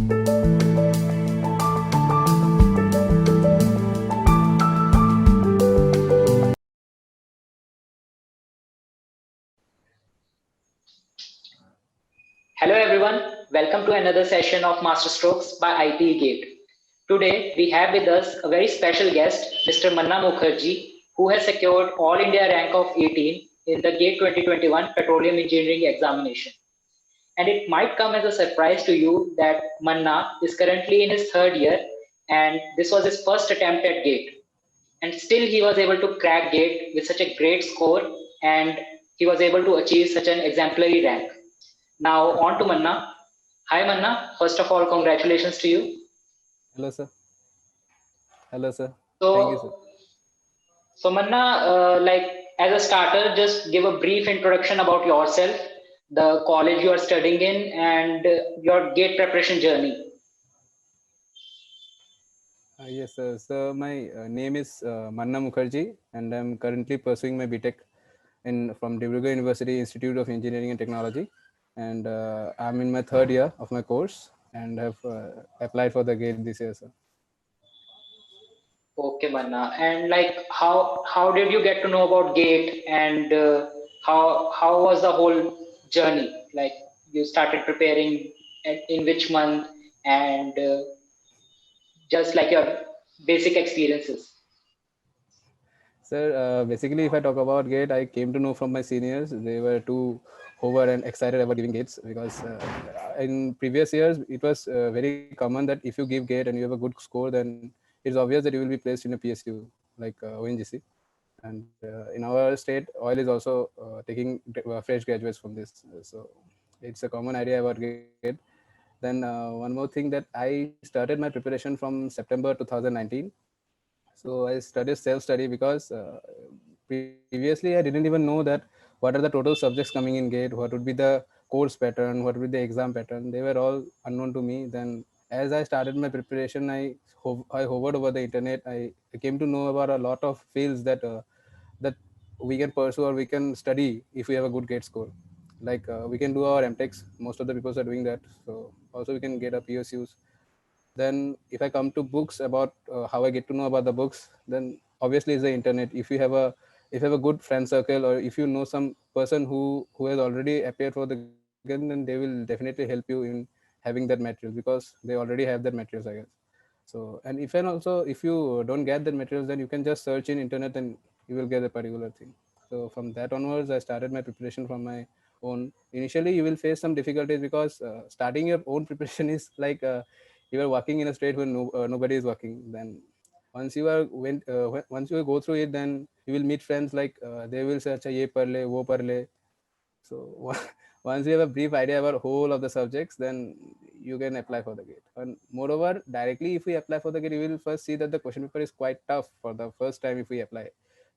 Hello everyone, welcome to another session of Masterstrokes by ITE Gate. Today we have with us a very special guest, Mr. Manna Mukherjee, who has secured All India rank of 18 in the GATE 2021 Petroleum Engineering examination. And it might come as a surprise to you that Manna is currently in his third year and this was his first attempt at GATE. And still he was able to crack GATE with such a great score and he was able to achieve such an exemplary rank. Now on to Manna. Hi Manna, first of all, congratulations to you. Hello, sir. Hello, sir. Thank you, sir. So, so Manna, like as a starter, just give a brief introduction about yourself, the college you are studying in, and your GATE preparation journey. Yes, sir. So my name is Manna Mukherjee, and I'm currently pursuing my BTech in from Dibrugarh University Institute of Engineering and Technology, and I'm in my third year of my course, and have applied for the GATE this year, sir. Okay, Manna, and like how did you get to know about GATE, and how was the whole journey? Like you started preparing in which month, and just like your basic experiences. Sir, basically, if I talk about GATE, I came to know from my seniors. They were too over and excited about giving GATEs because in previous years, it was very common that if you give GATE and you have a good score, then it's obvious that you will be placed in a PSU like ONGC. And in our state, oil is also taking fresh graduates from this. So it's a common idea about GATE. Then one more thing that I started my preparation from September 2019. So I studied self-study because previously I didn't even know that what are the total subjects coming in GATE, what would be the course pattern, what would be the exam pattern. They were all unknown to me. Then as I started my preparation, I hovered over the internet. I came to know about a lot of fields that we can pursue or we can study if we have a good GATE score. Like we can do our MTechs. Most of the people are doing that. So also we can get a PSUs. Then if I come to books about how I get to know about the books, then obviously it's the internet. If you have a good friend circle, or if you know some person who has already appeared for the GATE, then they will definitely help you in having that material because they already have that materials, I guess. So and also if you don't get that materials, then you can just search in internet and you will get a particular thing. So from that onwards, I started my preparation from my own. Initially you will face some difficulties because starting your own preparation is like you are walking in a state where nobody is walking. Then once you go through it, then you will meet friends like they will say acha ye par le wo par le. So once you have a brief idea about whole of the subjects, then you can apply for the GATE. And moreover, directly if we apply for the GATE, you will first see that the question paper is quite tough for the first time if we apply.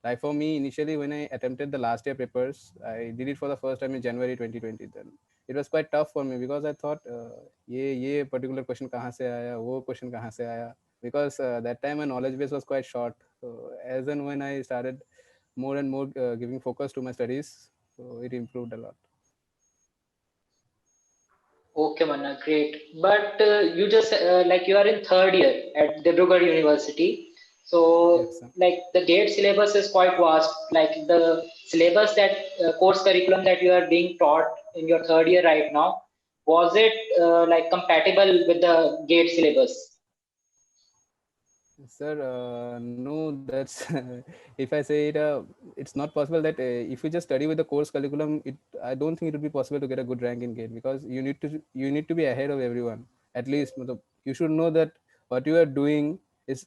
Like for me, initially when I attempted the last year papers, I did it for the first time in January 2020. Then it was quite tough for me because I thought, ये particular question कहाँ से आया, वो question कहाँ से आया, because that time my knowledge base was quite short. So as and when I started more and more giving focus to my studies, so it improved a lot. Okay, Manna, great. But you just like you are in third year at Dibrugarh University. So Yes, sir. like the GATE syllabus is quite vast. Like the syllabus that course curriculum that you are being taught in your third year right now, was it like compatible with the GATE syllabus? Sir, no, that's if I say it, it's not possible that if you just study with the course curriculum, I don't think it would be possible to get a good rank in GATE because you need to be ahead of everyone. At least you should know that what you are doing is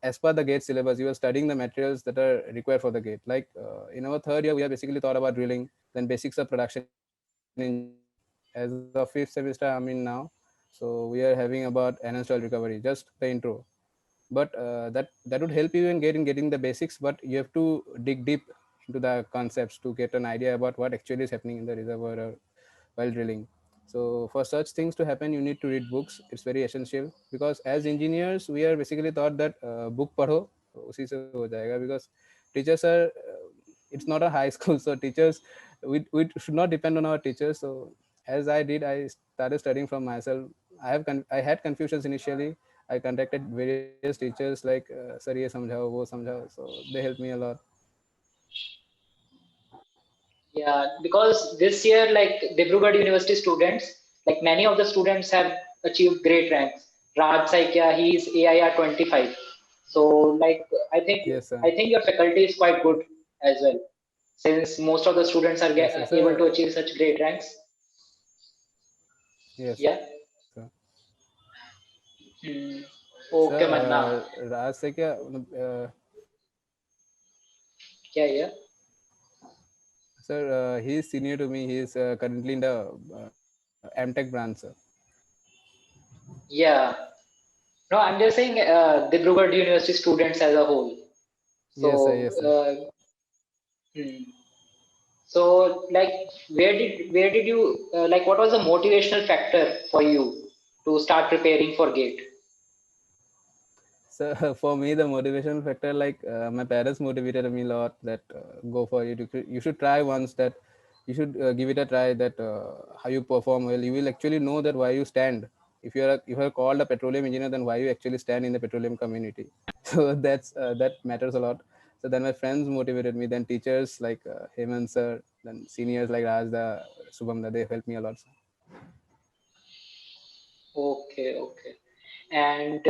as per the GATE syllabus. You are studying the materials that are required for the GATE. Like in our third year, we have basically thought about drilling, then basics of production engineering. As of fifth semester, I'm in now, so we are having about enhanced oil recovery, just the intro. But that would help you in getting the basics, but you have to dig deep into the concepts to get an idea about what actually is happening in the reservoir or while drilling. So for such things to happen, you need to read books. It's very essential because as engineers we are basically taught that book padho usi se ho jayega, because teachers are it's not a high school, so teachers, we should not depend on our teachers. So as I did, I started studying from myself. I had confusions initially. I contacted various teachers like sir ye samjhao wo samjhao, so they helped me a lot. Yeah, because this year, like Dibrugarh University students, like many of the students have achieved great ranks. Raj Saikia, he is AIR 25. So, like, I think Yes sir. I think your faculty is quite good as well, since most of the students are Yes sir. able to Sir, achieve such great ranks. yes sir. Yeah. Hmm. Sir, Okay, Manna. Raj se kya, Yeah, yeah. sir, he is senior to me. He is currently in the MTech branch, sir. Yeah. No, I'm just saying Dibrugarh University students as a whole. Yes sir. So, Yes sir. hmm. So, like, where did you like? What was the motivational factor for you to start preparing for GATE? So for me, the motivation factor, like my parents motivated me a lot that go for it. You should try once that you should give it a try. That how you perform well, you will actually know that why you stand. If you are called a petroleum engineer, then why you actually stand in the petroleum community. So that matters a lot. So then my friends motivated me. Then teachers like Hemant sir, then seniors like Rajda, Subhamda, they helped me a lot. Okay, okay. And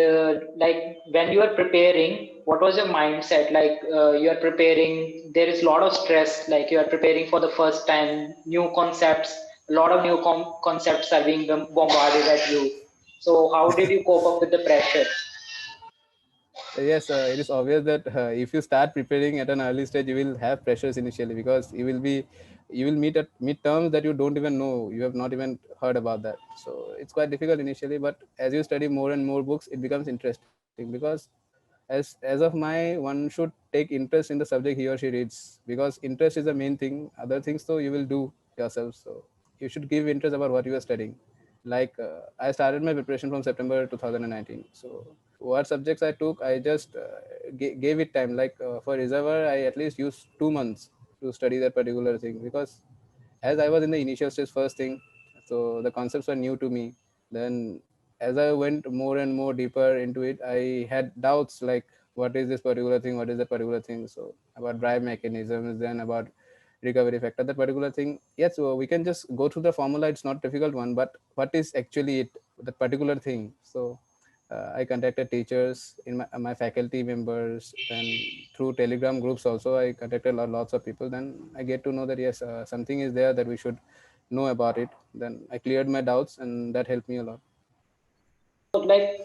like when you are preparing, what was your mindset? Like you are preparing, there is a lot of stress. Like you are preparing for the first time, new concepts. A lot of new concepts are being bombarded at you. So how did you cope up with the pressure? Yes, it is obvious that if you start preparing at an early stage, you will have pressures initially because you will meet terms that you don't even know, you have not even heard about that. So it's quite difficult initially, but as you study more and more books, it becomes interesting because as of my one should take interest in the subject he or she reads because interest is the main thing. Other things though you will do yourself. So you should give interest about what you are studying. Like I started my preparation from September 2019. So what subjects I took, I just gave it time. Like for reservoir, I at least used 2 months to study that particular thing because as I was in the initial stage, first thing, so the concepts were new to me. Then as I went more and more deeper into it, I had doubts like what is this particular thing, what is that particular thing. So about drive mechanisms, then about recovery factor, that particular thing. Yes, so we can just go through the formula. It's not difficult one, but what is actually it, that particular thing. So I contacted teachers in my faculty members, then through Telegram groups also I contacted lots of people. Then I get to know that yes, something is there that we should know about it. Then I cleared my doubts, and that helped me a lot. Like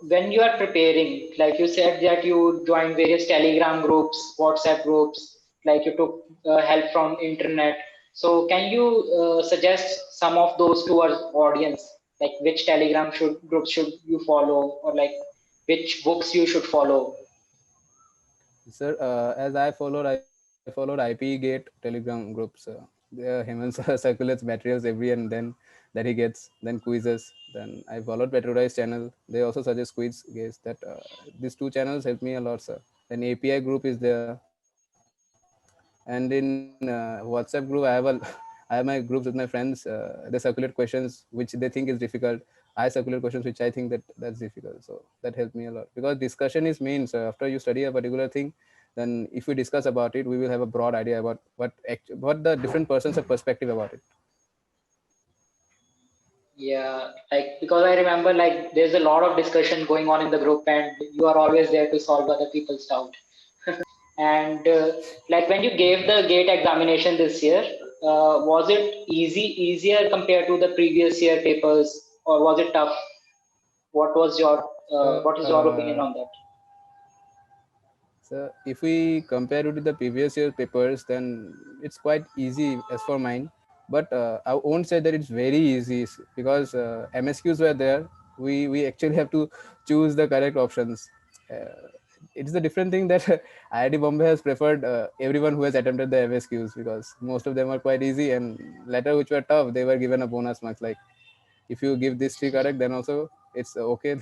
when you are preparing, like you said that you joined various Telegram groups, WhatsApp groups, like you took help from internet. So can you suggest some of those to our audience? Like which Telegram should groups should you follow, or like which books you should follow? Sir, as I followed IP Gate Telegram groups. There Hemant circulates materials every and then that he gets, then quizzes. Then I followed Petrodice channel. They also suggest quiz games. That these two channels help me a lot, sir. Then API group is there, and in WhatsApp group I have my groups with my friends. They circulate questions which they think is difficult. I circulate questions which I think that's difficult. So that helped me a lot because discussion is main. So after you study a particular thing, then if we discuss about it, we will have a broad idea about what the different persons have perspective about it. Yeah, like because I remember like there's a lot of discussion going on in the group, and you are always there to solve other people's doubt. And like when you gave the GATE examination this year, was it easier compared to the previous year papers, or was it tough? What is your opinion So on that? So if we compare it with the previous year papers, then it's quite easy as for mine. But I won't say that it's very easy because MSQs were there. We actually have to choose the correct options. It's a different thing that IIT Bombay has preferred everyone who has attempted the MSQs because most of them are quite easy and later which were tough, they were given a bonus marks like if you give this three correct then also it's okay.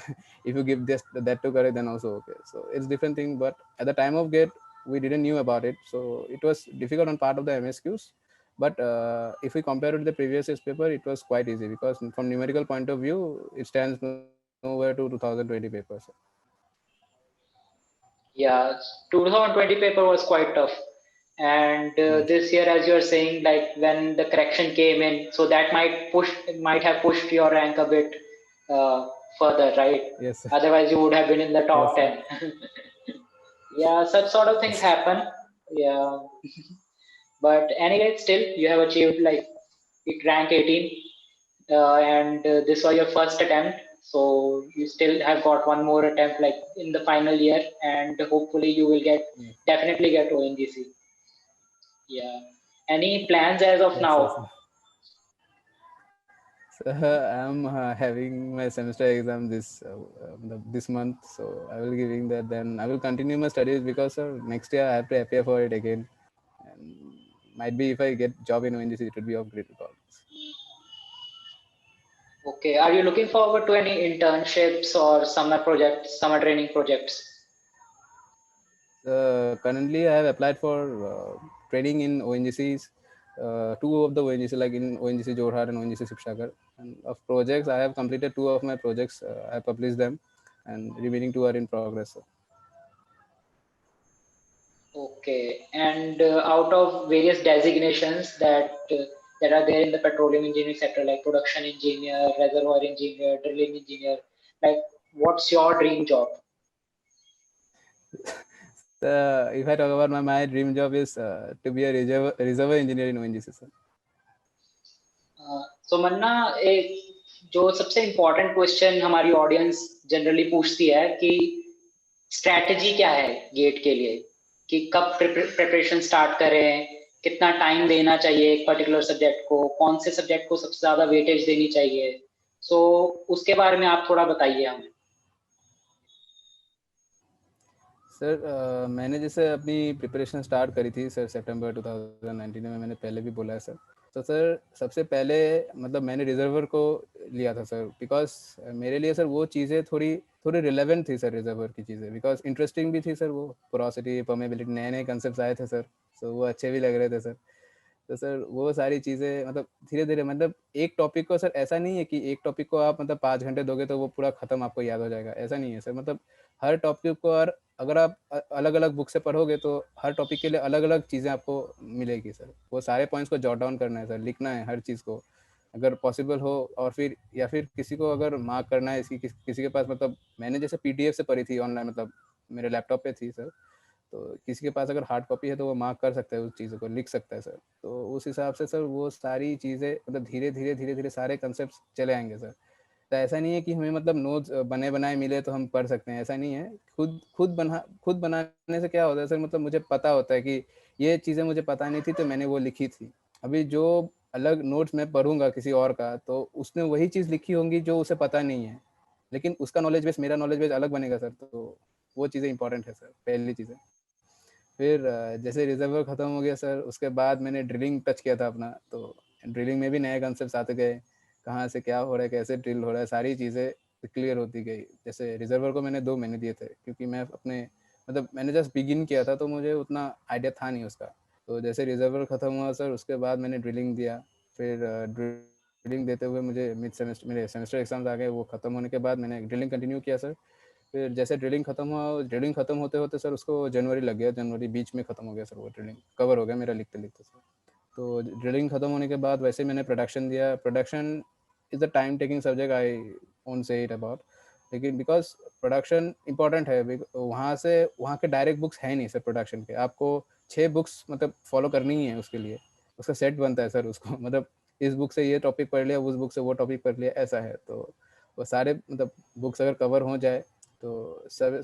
If you give this that two correct then also okay, so it's different thing. But at the time of gate we didn't knew about it, so it was difficult on part of the MSQs. But if we compare it to the previous year's paper, it was quite easy because from numerical point of view, it stands nowhere to 2020 papers. Yeah, 2020 paper was quite tough. And Yes. this year, as you're saying, like when the correction came in, so that might have pushed your rank a bit further, right? Yes, sir. Otherwise, you would have been in the Yes, top sir. 10. Yeah, such sort of things Yes. happen. Yeah, but anyway, still you have achieved like it rank 18, and this was your first attempt. So you still have got one more attempt, like in the final year, and hopefully you will Yes. definitely get ONGC. Yeah. Any plans as of Yes, yes. now? So I'm having my semester exam this month, so I will giving that. Then I will continue my studies because next year I have to appear for it again, and might be if I get job in ONGC, it would be of great importance. Okay. Are you looking forward to any internships or summer projects, summer training projects? Currently, I have applied for training in ONGCs, two of the ONGC, like in ONGC Jorhat and ONGC Shivsagar. And of projects, I have completed two of my projects. I published them, and remaining two are in progress. Okay. And out of various designations that are there in the petroleum engineering sector, like production engineer, reservoir engineer, drilling engineer, like what's your dream job? If I talk about my dream job is to be a reservoir engineer in ONGC. Sir. सो मन्ना, एक जो सबसे important question हमारी audience generally पूछती है कि strategy क्या है gate के लिए, कि कब प्रिपरेशन स्टार्ट करें, कितना टाइम देना चाहिए एक पर्टिकुलर सब्जेक्ट को, कौन से सब्जेक्ट को सबसे ज्यादा वेटेज देनी चाहिए। सो उसके बारे में आप थोड़ा बताइए हमें। सर मैंने जैसे अपनी प्रिपरेशन स्टार्ट करी थी सर सितंबर 2019 में, मैंने पहले भी बोला है सर। तो सर सबसे पहले मतलब मैंने रिजर्वर को लिया था सर, बिकॉज मेरे लिए सर वो चीज़ें थोड़ी थोड़ी रिलेवेंट थी सर, रिजर्वर की चीज़ें, बिकॉज इंटरेस्टिंग भी थी सर, वो पोरोसिटी परमेबिलिटी नए नए कंसेप्ट आए थे सर, सो वो अच्छे भी लग रहे थे सर। तो सर वो सारी चीज़ें मतलब धीरे धीरे, मतलब एक टॉपिक को सर ऐसा नहीं है कि एक टॉपिक को आप मतलब 5 घंटे दोगे तो वो पूरा खत्म आपको याद हो जाएगा, ऐसा नहीं है सर। मतलब हर टॉपिक को, और अगर आप अलग अलग बुक से पढ़ोगे तो हर टॉपिक के लिए अलग अलग चीज़ें आपको मिलेगी सर। वो सारे पॉइंट्स को जॉट डाउन करना है सर, लिखना है हर चीज़ को अगर पॉसिबल हो, और फिर या फिर किसी को अगर मार्क करना है इसकी, किसी के पास मतलब मैंने जैसे पीडीएफ से पढ़ी थी ऑनलाइन, मतलब मेरे लैपटॉप पे थी सर, तो किसी के पास अगर हार्ड कॉपी है तो वो मार्क कर सकता है, उस चीज़ों को लिख सकता है सर। तो उस हिसाब से सर वो सारी चीज़ें मतलब धीरे धीरे सारे कंसेप्ट चले आएंगे सर। तो ऐसा नहीं है कि हमें मतलब नोट्स बने बनाए मिले तो हम पढ़ सकते हैं, ऐसा नहीं है। खुद बनाने से क्या होता है सर, मतलब मुझे पता होता है कि ये चीज़ें मुझे पता नहीं थी तो मैंने वो लिखी थी। अभी जो अलग नोट्स मैं पढ़ूंगा किसी और का, तो उसने वही चीज़ लिखी होंगी जो उसे पता नहीं है, लेकिन उसका नॉलेज बेस मेरा नॉलेज बेस अलग बनेगा सर। तो वो चीज़ें इंपॉर्टेंट है सर, पहली चीज़ें। फिर जैसे रिजर्वर ख़त्म हो गया सर, उसके बाद मैंने ड्रिलिंग टच किया था अपना, तो ड्रिलिंग में भी नए कंसेप्ट आते गए, कहाँ से क्या हो रहा है, कैसे ड्रिल हो रहा है, सारी चीज़ें क्लियर होती गई। जैसे रिजर्वर को मैंने 2 महीने दिए थे, क्योंकि मैं अपने मतलब मैंने जस्ट बिगिन किया था तो मुझे उतना आइडिया था नहीं उसका। तो जैसे रिजर्वर ख़त्म हुआ सर, उसके बाद मैंने ड्रिलिंग दिया। फिर ड्रिलिंग देते हुए मुझे मिड सेमेस्टर मेरे सेमेस्टर एग्जाम्स आ गए, वो ख़त्म होने के बाद मैंने ड्रिलिंग कंटिन्यू किया सर। फिर जैसे ड्रिलिंग खत्म हुआ, ड्रिलिंग खत्म होते होते सर उसको जनवरी लग गया, जनवरी बीच में खत्म हो गया सर, वो ड्रिलिंग कवर हो गया मेरा लिखते लिखते सर। तो ड्रिलिंग खत्म होने के बाद वैसे मैंने प्रोडक्शन दिया। Production is a time taking subject, I won't say it about, लेकिन बिकॉज प्रोडक्शन इंपॉर्टेंट है। वहाँ से वहाँ के डायरेक्ट बुक्स है नहीं सर प्रोडक्शन के, आपको 6 बुक्स मतलब फॉलो करनी ही है उसके लिए, उसका सेट बनता है सर उसको मतलब इस बुक से ये टॉपिक पढ़ लिया, उस बुक से वो टॉपिक पढ़ लिया, ऐसा है। तो वो सारे मतलब बुक्स अगर कवर हो जाए तो सर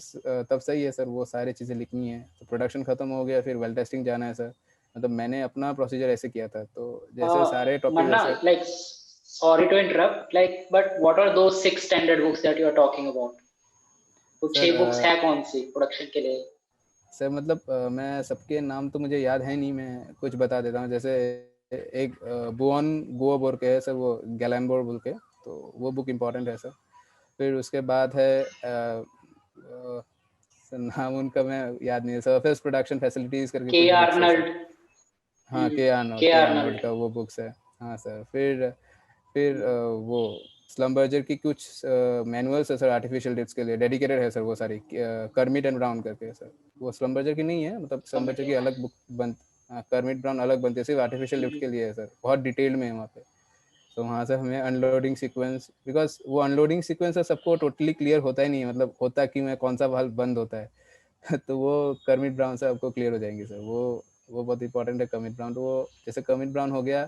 तब सही है सर, वो सारी चीज़ें लिखनी है। तो प्रोडक्शन ख़त्म हो गया, फिर वेल टेस्टिंग जाना है सर। मतलब मैंने अपना प्रोसीजर ऐसे किया था, तो जैसे सारे टॉपिक है Manna, sir. like, sorry to interrupt, like, but what are those 6 standard books that you are talking about? तो सर 6 बुक्स है कौन सी प्रोडक्शन के लिए? सर मतलब मैं सबके नाम तो मुझे याद है नहीं, मैं कुछ बता देता हूँ। जैसे एक बुआन गुआ बोल के है सर, वो गैलम्बोर बोल के, तो वो बुक इम्पॉर्टेंट है सर। फिर उसके बाद है सर नाम उनका मैं याद नहीं है, सरफेस प्रोडक्शन फैसिलिटीज़ करके के कुछ बुक्स है सर। आर्नल्ड। हाँ, के के आर्नल्ड। आर्नोल्ड का वो बुक्स है। हाँ सर, फिर वो स्लम्बर्जर की कुछ मैनुअल्स है सर आर्टिफिशियल डिप्स के लिए, डेडिकेटेड है सर वो सारी, कर्मिट एंड ब्राउन करके है सर। वो स्लम्बर्जर की नहीं है, मतलब स्लम्बर्जर की अलग बुक बन, कर्मिट ब्राउन अलग बनती है, सिर्फ आर्टिफिशियल लिफ्ट के लिए है सर, बहुत डिटेल्ड में है वहाँ पे। तो वहाँ से हमें अनलोडिंग सीक्वेंस, बिकॉज वो अनलोडिंग सीक्वेंस है सबको टोटली क्लियर होता ही नहीं है, मतलब होता कि मैं कौन सा वाल्व बंद होता है तो वो कर्मिट ब्राउन से आपको क्लियर हो जाएंगे सर। वो बहुत इंपॉर्टेंट है कर्मिट ब्राउन। तो वो जैसे कर्मिट ब्राउन हो गया,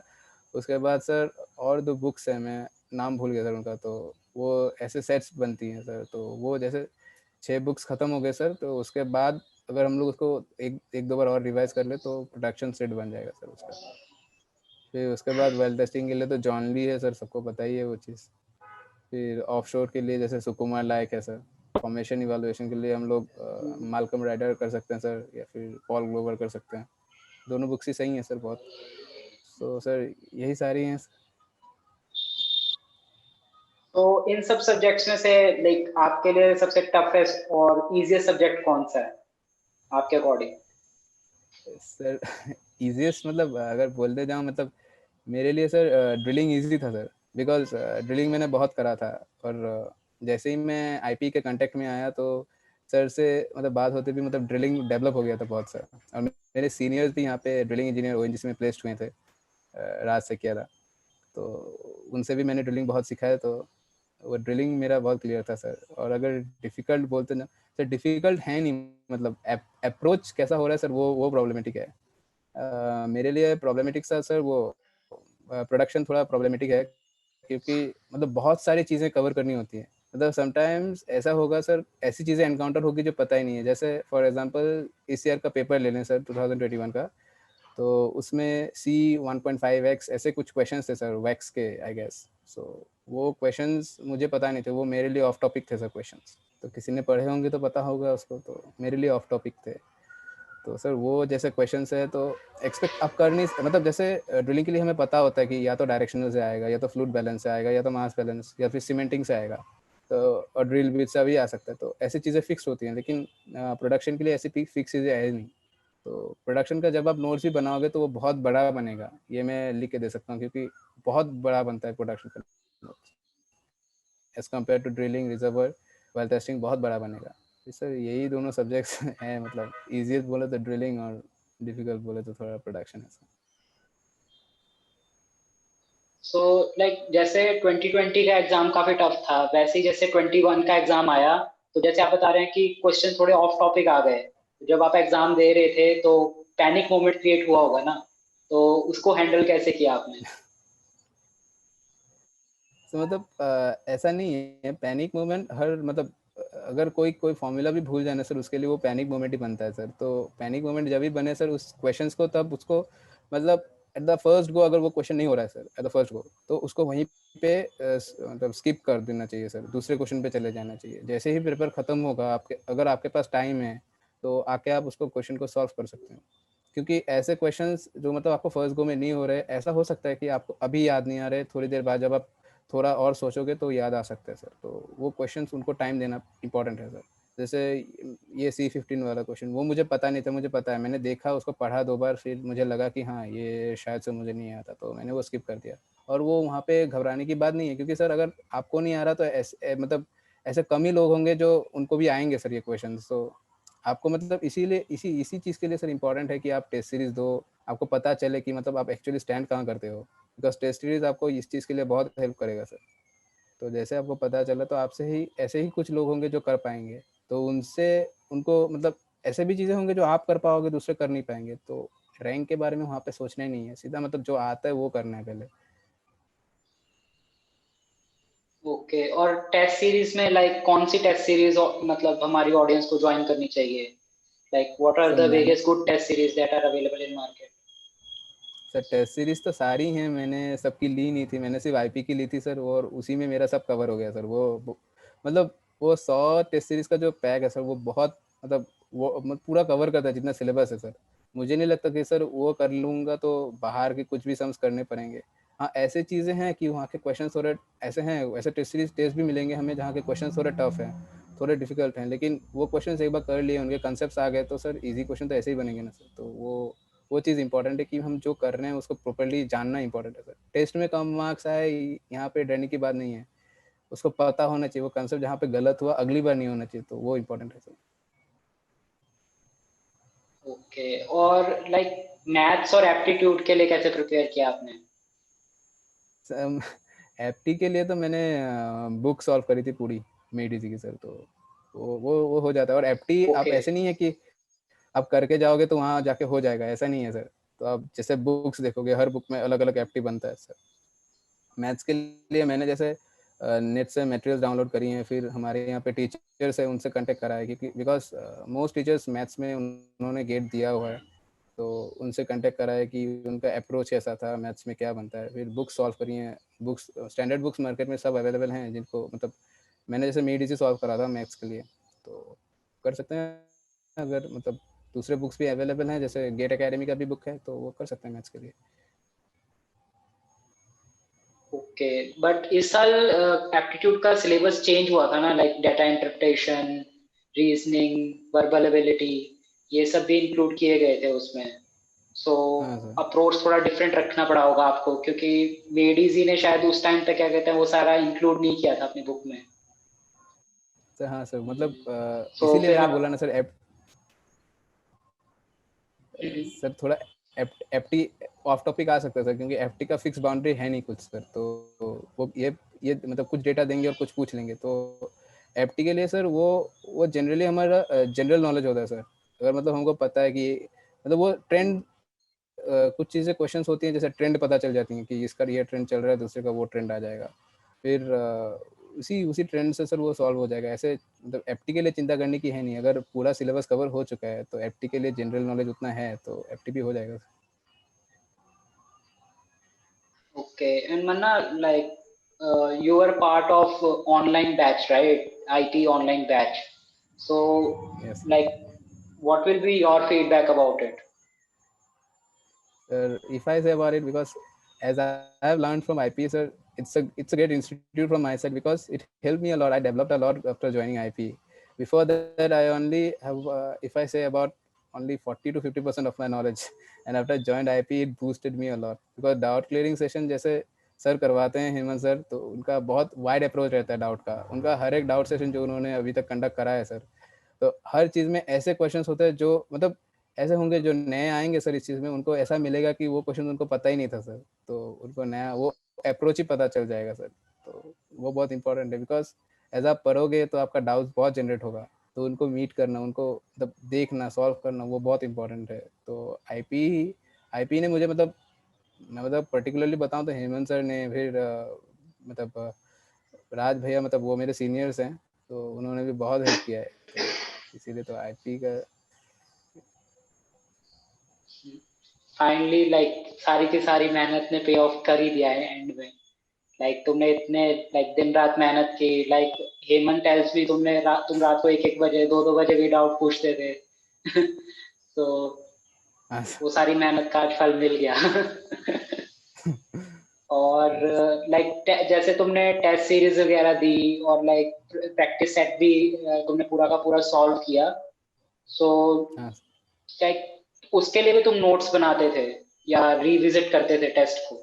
उसके बाद सर और दो बुक्स हैं, मैं नाम भूल गया सर उनका, तो वो ऐसे सेट्स बनती हैं सर। तो वो जैसे 6 बुक्स ख़त्म हो गए सर, तो उसके बाद अगर हम लोग उसको एक एक दो बार और रिवाइज कर ले तो प्रोडक्शन सेट बन जाएगा सर उसका। फिर उसके बाद वेल टेस्टिंग के लिए तो जॉन ली है सर, सबको पता ही है वो चीज़। फिर ऑफशोर के लिए जैसे सुकुमार लायक है सर। फॉर्मेशन इवालुएशन के लिए हम लोग मालकम राइडर कर सकते हैं सर, या फिर पॉल ग्लोवर कर सकते हैं। दोनों बुक्स ही सही हैं सर बहुत। तो सर यही सारी हैं। तो इन सब सब्जेक्ट्स में से लाइक आपके लिए सबसे टफेस्ट और इजीएस्ट सब्जेक्ट कौन सा है आपके अकॉर्डिंग? सर इजीएस्ट मतलब अगर बोलते जाऊँ, मतलब मेरे लिए सर ड्रिलिंग इजी था सर, बिकॉज ड्रिलिंग मैंने बहुत करा था। और जैसे ही मैं आईपी के कांटेक्ट में आया तो सर से मतलब बात होते भी मतलब ड्रिलिंग डेवलप हो गया था बहुत सर। और मेरे सीनियर्स भी यहाँ पे ड्रिलिंग इंजीनियर ओएनजीसी में प्लेस्ड हुए थे, राज से किया था, तो उनसे भी मैंने ड्रिलिंग बहुत सीखा है। तो वो ड्रिलिंग मेरा बहुत क्लियर था सर। और अगर डिफ़िकल्ट बोलते ना सर, डिफ़िकल्ट है नहीं, मतलब अप्रोच कैसा हो रहा है सर, वो प्रॉब्लमेटिक है। मेरे लिए प्रॉब्लमेटिक सा सर वो प्रोडक्शन थोड़ा प्रॉब्लमेटिक है, क्योंकि मतलब बहुत सारी चीज़ें कवर करनी होती हैं। मतलब समटाइम्स ऐसा होगा सर, ऐसी चीज़ें एनकाउंटर होगी जो पता ही नहीं है। जैसे फॉर एग्जांपल इस ईयर का पेपर ले लें सर, 2021 का, तो उसमें C 1.5x ऐसे कुछ क्वेश्चंस थे सर, वैक्स के आई गेस। सो वो क्वेश्चंस मुझे पता नहीं थे, वो मेरे लिए ऑफ टॉपिक थे सर क्वेश्चंस। तो किसी ने पढ़े होंगे तो पता होगा उसको, तो मेरे लिए ऑफ टॉपिक थे। तो सर वो जैसे क्वेश्चंस है तो एक्सपेक्ट आप कर नहीं, मतलब जैसे ड्रिलिंग के लिए हमें पता होता है कि या तो डायरेक्शनल से आएगा, या तो फ्लूइड बैलेंस से आएगा, या तो मास बैलेंस, या फिर सीमेंटिंग से आएगा, तो और ड्रिल बिट से भी आ सकता है। तो ऐसी चीज़ें फिक्स होती हैं, लेकिन प्रोडक्शन के लिए ऐसी फिक्स चीज़ें है नहीं। तो प्रोडक्शन का जब आप नोट्स भी बनाओगे तो वो बहुत बड़ा बनेगा, ये मैं लिख के दे सकता हूँ, क्योंकि बहुत बड़ा बनता है प्रोडक्शन का notes as compare to drilling reservoir. Well testing बहुत बड़ा बनेगा। सर यही दोनों सब्जेक्ट्स हैं, मतलब इजीएस्ट बोले तो ड्रिलिंग, और डिफिकल्ट बोले तो थोड़ा प्रोडक्शन है सर। सो लाइक जैसे 2020 का एग्जाम काफी टफ था, वैसे ही जैसे 21 का एग्जाम आया, तो जैसे आप बता रहे हैं कि क्वेश्चन थोड़े ऑफ टॉपिक आ गए, तो जब आप एग्जाम दे रहे थे तो पैनिक मोमेंट क्रिएट हुआ होगा ना, तो उसको हैंडल कैसे किया आपने? तो मतलब ऐसा नहीं है पैनिक मोमेंट, हर मतलब अगर कोई कोई फॉर्मूला भी भूल जाए ना सर, उसके लिए वो पैनिक मोमेंट ही बनता है सर। तो पैनिक मोमेंट जब भी बने सर उस क्वेश्चंस को, तब उसको मतलब एट द फर्स्ट गो, अगर वो क्वेश्चन नहीं हो रहा है sir at the first go, तो उसको वहीं पे मतलब स्किप कर देना चाहिए सर, दूसरे क्वेश्चन पे चले जाना चाहिए। जैसे ही पेपर खत्म होगा, आपके अगर आपके पास टाइम है तो आके आप उसको क्वेश्चन को सॉल्व कर सकते हैं। क्योंकि ऐसे क्वेश्चंस जो मतलब आपको फर्स्ट गो में नहीं हो रहे, ऐसा हो सकता है कि आपको अभी याद नहीं आ रहे, थोड़ी देर बाद जब आप थोड़ा और सोचोगे तो याद आ सकता है सर। तो वो क्वेश्चंस उनको टाइम देना इंपॉर्टेंट है सर। जैसे ये C15 वाला क्वेश्चन, वो मुझे पता नहीं था, मुझे पता है, मैंने देखा, उसको पढ़ा 2 बार, फिर मुझे लगा कि हाँ ये शायद से मुझे नहीं आता, तो मैंने वो स्किप कर दिया। और वो वहाँ पे घबराने की बात नहीं है, क्योंकि सर अगर आपको नहीं आ रहा तो मतलब ऐसे कम ही लोग होंगे जो उनको भी आएंगे सर ये क्वेश्चन। तो आपको मतलब इसीलिए इसी इसी चीज़ के लिए सर इंपॉर्टेंट है कि आप टेस्ट सीरीज दो, आपको पता चले कि मतलब आप एक्चुअली स्टैंड कहाँ करते हो, बिकॉज टेस्ट सीरीज आपको इस चीज़ के लिए बहुत हेल्प करेगा सर। तो जैसे आपको पता चला तो आपसे ही ऐसे ही कुछ लोग होंगे जो कर पाएंगे, तो उनसे उनको मतलब ऐसे भी चीज़ें होंगे जो आप कर पाओगे, दूसरे कर नहीं पाएंगे। तो रैंक के बारे में वहाँ पे सोचना ही नहीं है, सीधा मतलब जो आता है वो करना है पहले। ओके, और टेस्ट सीरीज में लाइक कौन सी टेस्ट सीरीज मतलब हमारी ऑडियंस को ज्वाइन करनी चाहिए? Like what are sir the मैंने various good test series that are available in market? Sir test series तो सारी हैं, मैंने सबकी ली नहीं थी, मैंने सिर्फ आईपी की ली थी सर, और उसी में मेरा सब कवर हो गया सर। मतलब वो 100 टेस्ट सीरीज का जो पैक है सर, वो बहुत मतलब वो पूरा कवर करता है जितना सिलेबस है सर। मुझे नहीं लगता कि सर वो कर लूँगा तो बाहर के कुछ भी सम्स करने पड़ेंगे। हाँ, ऐसे चीज़ें हैं कि वहाँ के क्वेश्चन थोड़े ऐसे हैं, ऐसे टेस्ट सीरीज टेस्ट भी मिलेंगे हमें जहाँ के क्वेश्चन थोड़े टफ हैं, थोड़े डिफिकल्ट हैं, लेकिन वो क्वेश्चन एक बार कर लिए, उनके कंसेप्ट आ गए तो सर इजी क्वेश्चन तो ऐसे ही बनेंगे ना सर। तो वो वो चीज़ इंपॉर्टेंट है कि हम जो कर रहे हैं उसको प्रॉपर्ली जानना इंपॉर्टेंट है सर। टेस्ट में कम मार्क्स आए यहाँ पे डरने की बात नहीं है, उसको पता होना चाहिए वो कंसेप्ट जहाँ पे गलत हुआ अगली बार नहीं होना चाहिए, तो वो इम्पोर्टेंट है सर। ओके, और लाइक मैथ्स और एप्टीट्यूड के लिए कैसे प्रिपेयर किया आपने? एप्टी के लिए तो मैंने बुक सॉल्व करी थी पूरी मेडिसी की सर, तो वो हो जाता है। और एप्टी आप ओके। ऐसे नहीं है कि आप करके जाओगे तो वहाँ जाके हो जाएगा, ऐसा नहीं है सर। तो आप जैसे बुक्स देखोगे, हर बुक में अलग अलग एप्टी बनता है सर। मैथ्स के लिए मैंने जैसे नेट से मटेरियल्स डाउनलोड करी हैं, फिर हमारे यहाँ पे टीचर्स है उनसे कांटेक्ट करा है, क्योंकि बिकॉज मोस्ट टीचर्स मैथ्स में उन्होंने गेट दिया हुआ है, तो उनसे कांटेक्ट करा है कि उनका अप्रोच कैसा था, मैथ्स में क्या बनता है। फिर बुक्स सॉल्व करी हैं, बुक्स स्टैंडर्ड बुक्स मार्केट में सब अवेलेबल हैं, जिनको मतलब मैंने जैसे मीडीसी सॉल्व करा था मैथ्स के लिए, तो कर सकते हैं। अगर मतलब दूसरे बुक्स भी अवेलेबल हैं, जैसे गेट एकेडमी का भी बुक है, तो वो कर सकते हैं मैथ्स के लिए। ओके, बट इस साल एप्टीट्यूड का सिलेबस चेंज हुआ था ना, like data interpretation, reasoning, verbal ability, ये सब भी इंक्लूड किए गए थे उसमें। सो हाँ सर। अप्रोच थोड़ा डिफरेंट रखना पड़ा होगा आपको, क्योंकि मेडीजी ने शायद उस टाइम पे क्या कहते हैं वो सारा इंक्लूड नहीं किया था अपनी बुक में। सर हाँ सर, मतलब सो इसीलिए फिर मैंने आप बोला ना सर, सर थोड़ा एफटी ऑफ टॉपिक आ सकता है सर, क्योंकि एफटी का फिक्स बाउंड्री है नहीं कुछ सर। तो वो ये मतलब कुछ डेटा देंगे और कुछ पूछ लेंगे। तो एफटी के लिए सर वो जनरली हमारा जनरल नॉलेज होता है सर। अगर मतलब हमको पता है कि मतलब वो ट्रेंड, कुछ चीज़ें क्वेश्चंस होती हैं, जैसे ट्रेंड पता चल जाती हैं कि इसका ये ट्रेंड चल रहा है, दूसरे का वो ट्रेंड आ जाएगा। फिर उसी उसी ट्रेंड से सर वो सॉल्व हो जाएगा। ऐसे मतलब एफटी के लिए चिंता करने की है नहीं। अगर पूरा सिलेबस कवर हो चुका है तो एफटी के लिए जनरल नॉलेज उतना है, तो एफटी भी हो जाएगा। Okay, and Manna, like you were part of online batch, right? IT online batch. So, yes like, what will be your feedback about it? sir, if I say about it, because as I have learned from IP, sir, it's a great institute from my side, because it helped me a lot. I developed a lot after joining IP. Before that, I only have, if I say about only 40 to 50% of my knowledge, and after joined IP, it boosted me a lot, because doubt clearing session जैसे sir करवाते हैं Hemant sir, तो उनका बहुत wide approach रहता है doubt का। उनका हर एक डाउट सेशन जो उन्होंने अभी तक कंडक्ट करा है सर, तो हर चीज़ में ऐसे क्वेश्चंस होते हैं जो मतलब ऐसे होंगे, जो नए आएंगे सर इस चीज़ में, उनको ऐसा मिलेगा कि वो क्वेश्चन उनको पता ही नहीं था सर, तो उनको नया वो अप्रोच ही पता चल जाएगा सर। तो वो बहुत इंपॉर्टेंट है, बिकॉज एज आप पढ़ोगे तो आपका डाउट बहुत जनरेट होगा, तो उनको मीट करना, उनको मतलब देखना, सॉल्व करना, वो बहुत इंपॉर्टेंट है। तो आईपी ने मुझे मतलब, मैं मतलब पर्टिकुलरली बताऊं तो हेमंत सर ने, फिर मतलब राज भैया, मतलब वो मेरे सीनियर्स हैं, तो उन्होंने भी बहुत हेल्प किया है। तो इसीलिए तो आईपी का। फाइनली, लाइक सारी की सारी मेहनत ने पे ऑफ कर ही दिया है एंड में। लाइक तुमने इतने लाइक दिन रात मेहनत की, लाइक हेमंत टेल्स भी तुम रात को 1-1 बजे 2-2 बजे भी डाउट पूछते थे। तो हाँ वो सारी मेहनत का आज फल मिल गया। और लाइक जैसे तुमने टेस्ट सीरीज वगैरह दी, और लाइक प्रैक्टिस सेट भी तुमने पूरा का पूरा सॉल्व किया। सो हाँ लाइक उसके लिए भी तुम नोट्स बनाते थे या रिविजिट करते थे टेस्ट को?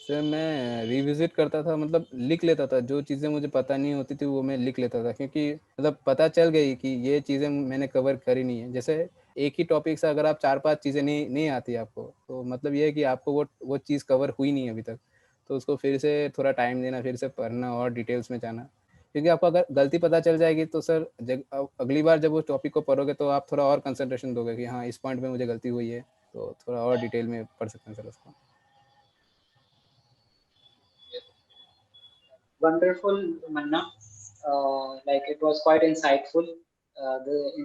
सर, मैं रिविजिट करता था, मतलब लिख लेता था। जो चीज़ें मुझे पता नहीं होती थी वो मैं लिख लेता था, क्योंकि मतलब पता चल गई कि ये चीज़ें मैंने कवर करी नहीं है। जैसे एक ही टॉपिक से अगर आप 4-5 चीज़ें नहीं नहीं आती आपको, तो मतलब ये है कि आपको वो चीज़ कवर हुई नहीं है अभी तक। तो उसको फिर से थोड़ा टाइम देना, फिर से पढ़ना और डिटेल्स में जाना, क्योंकि आपको अगर गलती पता चल जाएगी तो सर अगली बार जब उस टॉपिक को पढ़ोगे तो आप थोड़ा और कंसंट्रेशन दोगे कि हाँ, इस पॉइंट में मुझे गलती हुई है, तो थोड़ा और डिटेल में पढ़ सकते हैं सर उसको। Wonderful, Manna. Like it was quite insightful.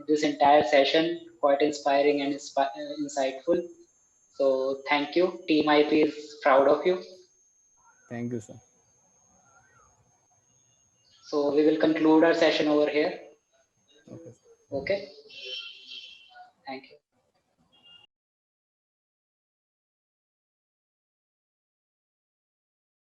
This entire session quite inspiring and insightful. So thank you. Team IP is proud of you. Thank you sir. So we will conclude our session over here. Okay. Okay. Thank you.